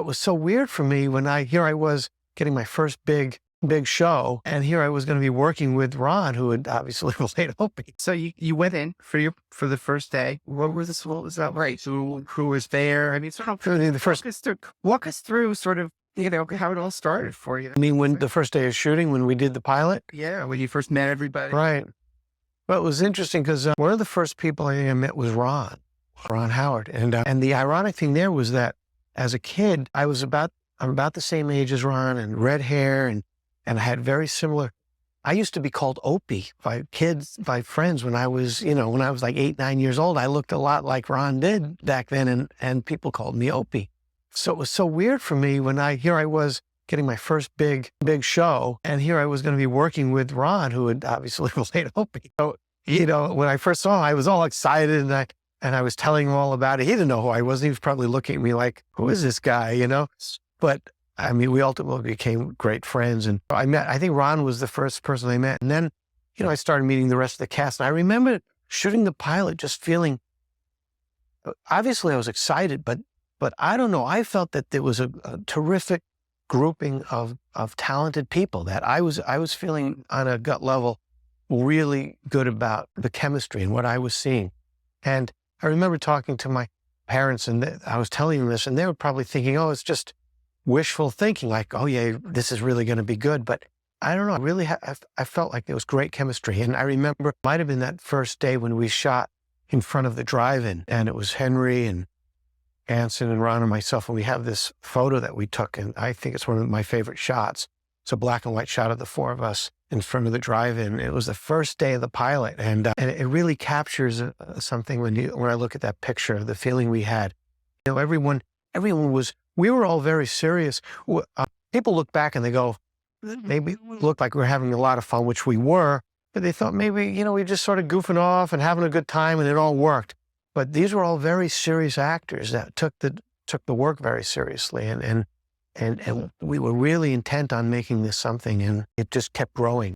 it was so weird for me when here I was getting my first big show, and here I was going to be working with Ron, who had obviously played Opie. So you went in for the first day. What was that like? So who was there? I mean, sort of For the first, walk us through sort of, how it all started for you. I mean, when the first day of shooting, when we did the pilot, Yeah, when you first met everybody. right? Well, it was interesting because one of the first people I met was Ron Howard, and the ironic thing there was that as a kid, I'm about the same age as Ron, and red hair, and I had very similar. I used to be called Opie by friends when I was, like 8, 9 years old. I looked a lot like Ron did back then, and people called me Opie. So it was so weird for me when here I was getting my first big show, and here I was going to be working with Ron, who had obviously played Opie. So, when I first saw him, I was all excited, and I was telling him all about it. He didn't know who I was. He was probably looking at me like, who is this guy, But I mean, we ultimately became great friends. And I think Ron was the first person I met. And then, I started meeting the rest of the cast. And I remember shooting the pilot, just feeling, obviously I was excited, but I don't know. I felt that there was a terrific grouping of talented people that I was feeling on a gut level really good about the chemistry and what I was seeing. And I remember talking to my parents, and I was telling them this, and they were probably thinking, oh, it's just wishful thinking, like, oh yeah, this is really going to be good. But I don't know, I felt like there was great chemistry. And I remember it might have been that first day when we shot in front of the drive-in, and it was Henry and Anson and Ron and myself, and we have this photo that we took, and I think it's one of my favorite shots. It's a black and white shot of the four of us in front of the drive-in. It was the first day of the pilot, and it really captures something when I look at that picture, the feeling we had. Everyone we were all very serious. People look back and they go, maybe we looked like we were having a lot of fun, which we were, but they thought maybe, we were just sort of goofing off and having a good time, and it all worked. But these were all very serious actors that took the work very seriously, and we were really intent on making this something, and it just kept growing.